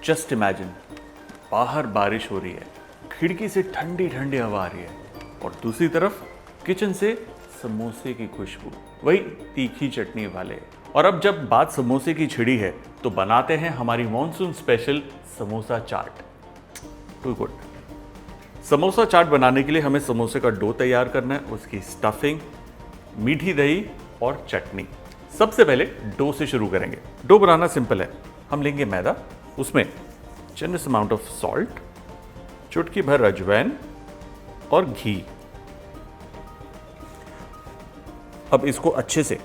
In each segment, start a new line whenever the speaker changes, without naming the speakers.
Just imagine, बाहर बारिश हो रही है, खिड़की से ठंडी ठंडी हवा आ रही है और दूसरी तरफ किचन से समोसे की खुशबू, वही तीखी चटनी वाले। और अब जब बात समोसे की छिड़ी है तो बनाते हैं हमारी monsoon special samosa chaat. Too good. Samosa chaat बनाने के लिए हमें समोसे का डो तैयार करना है, उसकी स्टफिंग, मीठी दही और चटनी। सबसे पहले डो से शुरू करेंगे। डो बनाना सिंपल है। हम लेंगे मैदा, उसमें जनरस अमाउंट ऑफ सॉल्ट, चुटकी भर अजवाइन और घी। अब इसको अच्छे से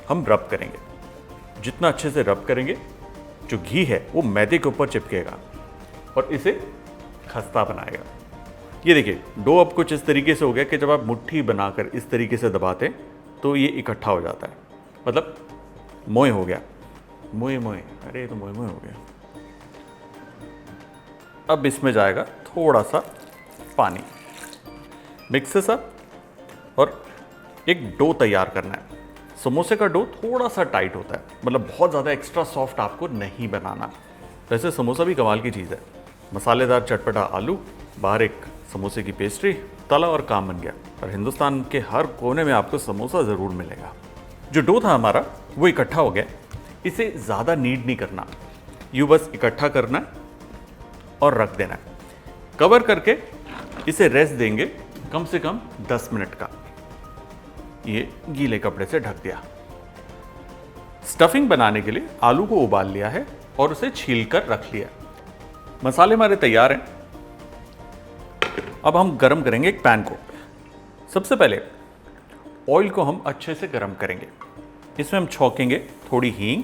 हम रब करेंगे। जितना अच्छे से रब करेंगे, जो घी है वो मैदे के ऊपर चिपकेगा और इसे खस्ता बनाएगा। ये देखिए, डो अब कुछ इस तरीके से हो गया कि जब आप मुट्ठी बनाकर इस तरीके से दबाते हैं तो ये इकट्ठा हो जाता है, मतलब मोए हो गया। मोए मोए, अरे ये तो मोए मोए हो गया। अब इसमें जाएगा थोड़ा सा पानी, मिक्स सा, और एक डो तैयार करना है। समोसे का डो थोड़ा सा टाइट होता है, मतलब बहुत ज़्यादा एक्स्ट्रा सॉफ्ट आपको नहीं बनाना। वैसे समोसा भी कमाल की चीज़ है। मसालेदार चटपटा आलू, बाहर एक समोसे की पेस्ट्री, तला और काम बन गया। और हिंदुस्तान के हर कोने में आपको समोसा ज़रूर मिलेगा। जो डो था हमारा वो इकट्ठा हो गया। इसे ज़्यादा नीड नहीं करना, यूँ बस इकट्ठा करना है और रख देना है। कवर करके इसे रेस्ट देंगे कम से कम 10 मिनट का। ये गीले कपड़े से ढक दिया। स्टफिंग बनाने के लिए आलू को उबाल लिया है और उसे छील कर रख लिया। मसाले हमारे तैयार हैं। अब हम गरम करेंगे एक पैन को। सबसे पहले ऑयल को हम अच्छे से गरम करेंगे। इसमें हम छौंकेंगे थोड़ी हींग,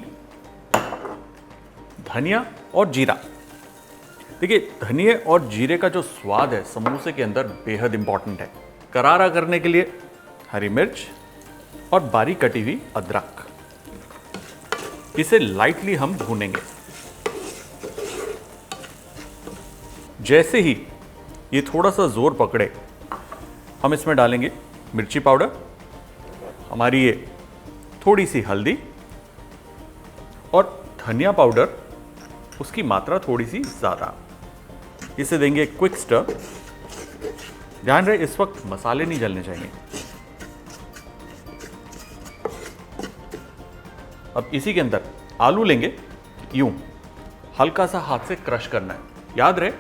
धनिया और जीरा। देखिए, धनिया और जीरे का जो स्वाद है समोसे के अंदर बेहद इंपॉर्टेंट है। करारा करने के लिए हरी मिर्च और बारीक कटी हुई अदरक। इसे लाइटली हम भूनेंगे। जैसे ही ये थोड़ा सा जोर पकड़े, हम इसमें डालेंगे मिर्ची पाउडर, हमारी ये थोड़ी सी हल्दी और धनिया पाउडर, उसकी मात्रा थोड़ी सी ज़्यादा। इसे देंगे क्विक स्टर। ध्यान रहे, इस वक्त मसाले नहीं जलने चाहिए। अब इसी के अंदर आलू लेंगे, यूं हल्का सा हाथ से क्रश करना है। याद रहे,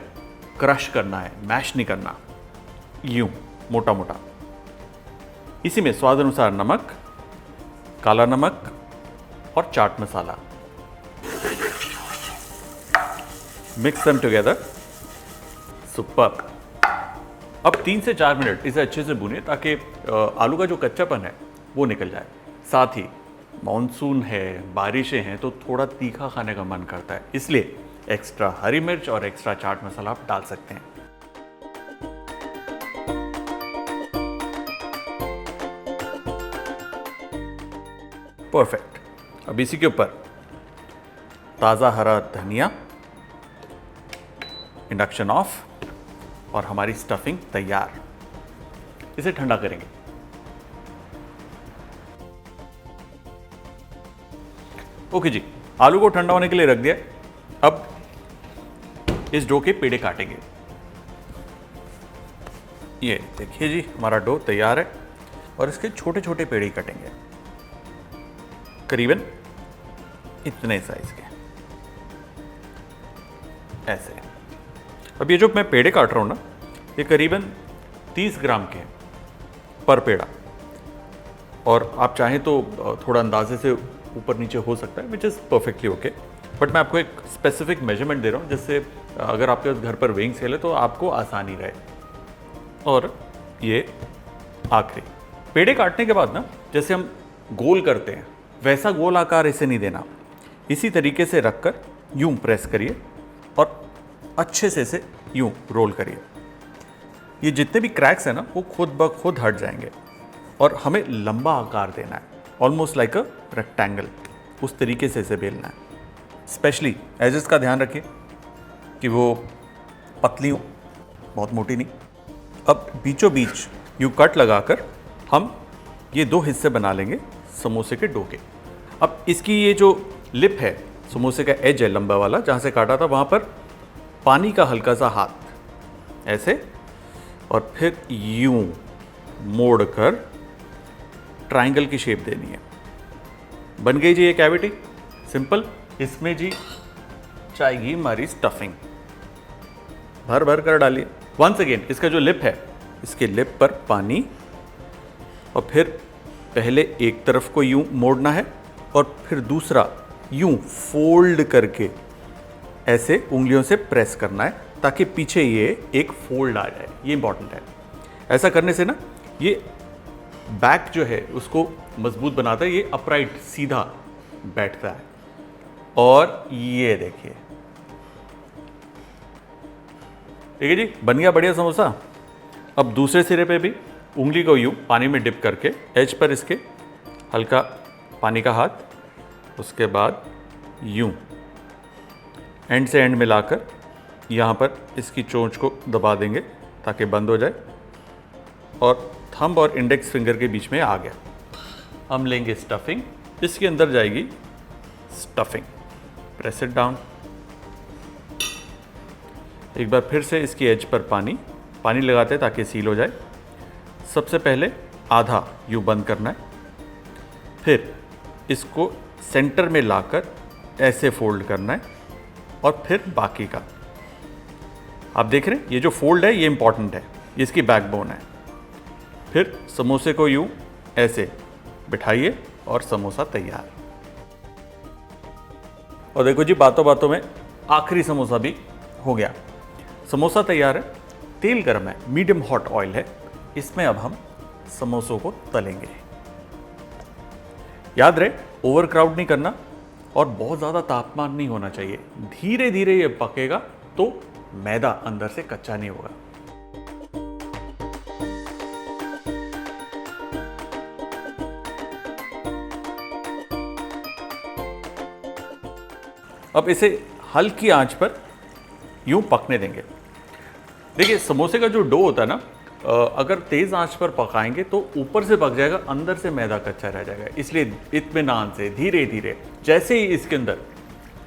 क्रश करना है, मैश नहीं करना। यूं मोटा मोटा। इसी में स्वाद अनुसार नमक, काला नमक और chaat masala. Mix them together. Super. अब 3 से 4 मिनट इसे अच्छे से भूनें ताकि आलू का जो कच्चापन है वो निकल जाए। साथ ही मॉनसून है, बारिशें हैं, तो थोड़ा तीखा खाने का मन करता है, इसलिए एक्स्ट्रा हरी मिर्च और एक्स्ट्रा चाट मसाला आप डाल सकते हैं। परफेक्ट। अब इसी के ऊपर ताज़ा हरा धनिया, इंडक्शन ऑफ और हमारी स्टफिंग तैयार। इसे ठंडा करेंगे। ओके जी, आलू को ठंडा होने के लिए रख दिया। अब इस डो के पेड़े काटेंगे। ये देखिए जी, हमारा डो तैयार है और इसके छोटे छोटे पेड़े कटेंगे, करीबन इतने साइज के, ऐसे। अब ये जो मैं पेड़े काट रहा हूँ ना, ये करीबन 30 ग्राम के हैं पर पेड़ा। और आप चाहें तो थोड़ा अंदाजे से ऊपर नीचे हो सकता है, which is perfectly okay. But मैं आपको एक स्पेसिफिक मेजरमेंट दे रहा हूँ, जिससे अगर आपके घर पर वेइंग स्केल है तो आपको आसानी रहे। और ये आखिरी पेड़े काटने के बाद ना, जैसे हम गोल करते हैं वैसा गोल आकार इसे नहीं देना। इसी तरीके से रखकर यूं प्रेस करिए और अच्छे से इसे यूं रोल करिए। ये जितने भी क्रैक्स हैं ना, वो खुद ब खुद हट जाएंगे। और हमें लंबा आकार देना है, ऑलमोस्ट लाइक अ रेक्टेंगल। उस तरीके से इसे बेलना है। स्पेशली एजेस का ध्यान रखिए कि वो पतली हो, बहुत मोटी नहीं। अब बीचों बीच यूं कट लगाकर हम ये 2 हिस्से बना लेंगे समोसे के डो के। अब इसकी ये जो लिप है, समोसे का एज है लंबा वाला, जहाँ से काटा था वहाँ पर पानी का हल्का सा हाथ ऐसे, और फिर यूं मोड़ कर ट्रायंगल की शेप देनी है। बन गई जी ये कैविटी, सिंपल। इसमें जी जाएगी हमारी स्टफिंग, भर भर कर डालिए। वंस अगेन इसका जो लिप है, इसके लिप पर पानी, और फिर पहले एक तरफ को यूं मोड़ना है और फिर दूसरा यूं फोल्ड करके ऐसे उंगलियों से प्रेस करना है ताकि पीछे ये एक फोल्ड आ जाए। ये इंपॉर्टेंट है। ऐसा करने से ना ये बैक जो है उसको मजबूत बनाता है, ये अपराइट सीधा बैठता है। और ये देखिए, ठीक है जी, बन गया बढ़िया समोसा। अब दूसरे सिरे पे भी उंगली को यूं पानी में डिप करके एज पर इसके हल्का पानी का हाथ, उसके बाद यूं एंड से एंड मिलाकर यहाँ पर इसकी चोंच को दबा देंगे ताकि बंद हो जाए, और थंब और इंडेक्स फिंगर के बीच में आ गया। हम लेंगे स्टफिंग, इसके अंदर जाएगी स्टफिंग, प्रेस इट डाउन। एक बार फिर से इसकी एज पर पानी लगाते हैं ताकि सील हो जाए। सबसे पहले आधा यूं बंद करना है, फिर इसको सेंटर में लाकर ऐसे फोल्ड करना है, और फिर बाकी का। आप देख रहे हैं ये जो फोल्ड है ये इंपॉर्टेंट है, ये इसकी बैकबोन है। फिर समोसे को यूं ऐसे बिठाइए और समोसा तैयार। और देखो जी, बातों बातों में आखिरी समोसा भी हो गया। समोसा तैयार है, तेल गर्म है, मीडियम हॉट ऑयल है, इसमें अब हम समोसों को तलेंगे। याद रहे ओवर क्राउड नहीं करना और बहुत ज़्यादा तापमान नहीं होना चाहिए। धीरे धीरे ये पकेगा तो मैदा अंदर से कच्चा नहीं होगा। अब इसे हल्की आंच पर यूं पकने देंगे। देखिए समोसे का जो डो होता है ना, अगर तेज आंच पर पकाएंगे तो ऊपर से पक जाएगा, अंदर से मैदा कच्चा रह जाएगा। इसलिए इत्मीनान से धीरे धीरे, जैसे ही इसके अंदर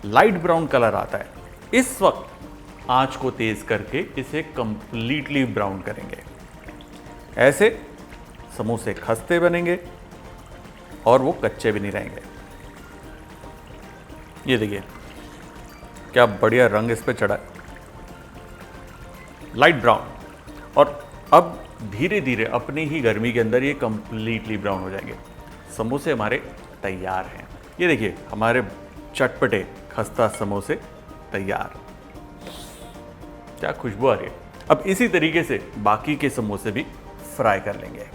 लाइट ब्राउन कलर आता है, इस वक्त आंच को तेज करके इसे कंप्लीटली ब्राउन करेंगे। ऐसे समोसे खस्ते बनेंगे और वो कच्चे भी नहीं रहेंगे। ये देखिए क्या बढ़िया रंग इस पे चढ़ा है, लाइट ब्राउन। और अब धीरे धीरे अपनी ही गर्मी के अंदर ये कंप्लीटली ब्राउन हो जाएंगे। समोसे हमारे तैयार हैं। ये देखिए हमारे चटपटे खस्ता समोसे तैयार। क्या खुशबू आ रही है। अब इसी तरीके से बाकी के समोसे भी फ्राई कर लेंगे।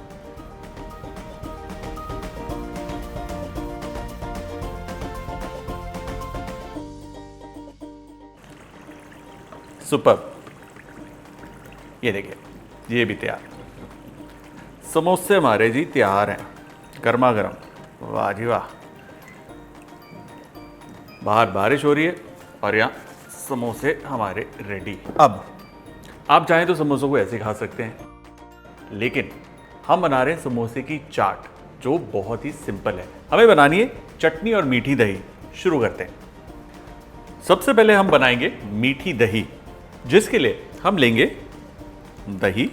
सुपर। ये देखिए ये भी तैयार। समोसे हमारे जी तैयार हैं, गर्मा गर्म। वाह जी वाह। बाहर बारिश हो रही है और यहाँ समोसे हमारे रेडी। अब आप चाहें तो समोसों को ऐसे खा सकते हैं, लेकिन हम बना रहे हैं समोसे की चाट, जो बहुत ही सिंपल है। हमें बनानी है चटनी और मीठी दही। शुरू करते हैं। सबसे पहले हम बनाएंगे मीठी दही, जिसके लिए हम लेंगे दही।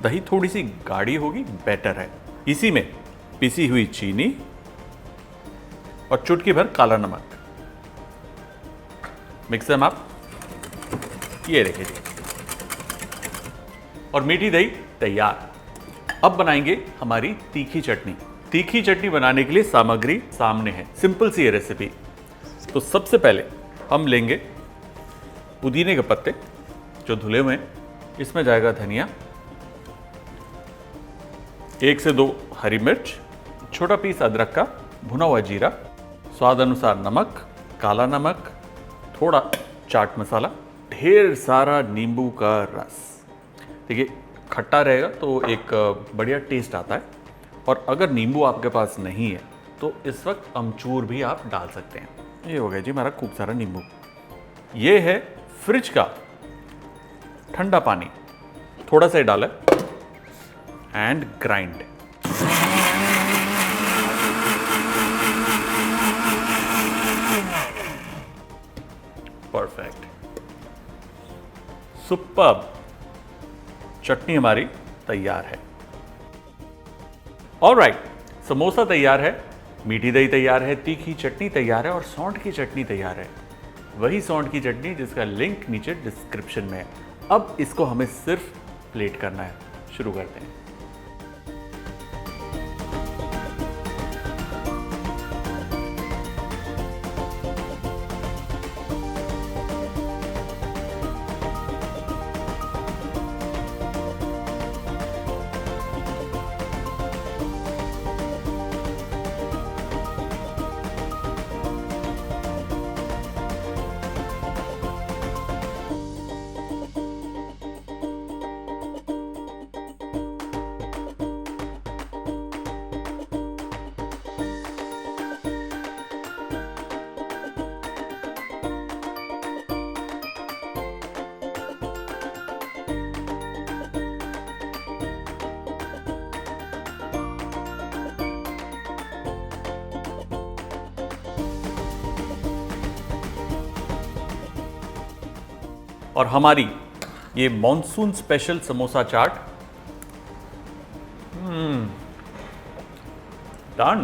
दही थोड़ी सी गाढ़ी होगी, बेटर है। इसी में पिसी हुई चीनी और चुटकी भर काला नमक। Mix them up. ये देखिए जी, और मीठी दही तैयार। अब बनाएंगे हमारी तीखी चटनी। तीखी चटनी बनाने के लिए सामग्री सामने है, सिंपल सी है रेसिपी। तो सबसे पहले हम लेंगे पुदीने के पत्ते जो धुले हुए हैं, इसमें जाएगा धनिया, 1 से 2 हरी मिर्च, छोटा पीस अदरक का, भुना हुआ जीरा, स्वाद अनुसार नमक, काला नमक, थोड़ा चाट मसाला, ढेर सारा नींबू का रस। देखिए खट्टा रहेगा तो एक बढ़िया टेस्ट आता है। और अगर नींबू आपके पास नहीं है तो इस वक्त अमचूर भी आप डाल सकते हैं। ये हो गया जी हमारा खूब सारा नींबू। ये है फ्रिज का ठंडा पानी, थोड़ा सा डाला एंड ग्राइंड। सुपर्ब चटनी हमारी तैयार है। ऑलराइट, समोसा तैयार है, मीठी दही तैयार है, तीखी चटनी तैयार है और सौंठ की चटनी तैयार है। वही सौंठ की चटनी जिसका लिंक नीचे डिस्क्रिप्शन में है। अब इसको हमें सिर्फ प्लेट करना है। शुरू करते हैं। और हमारी ये monsoon special samosa chaat done.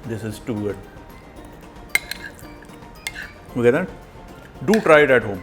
This is too good. Do try it at home.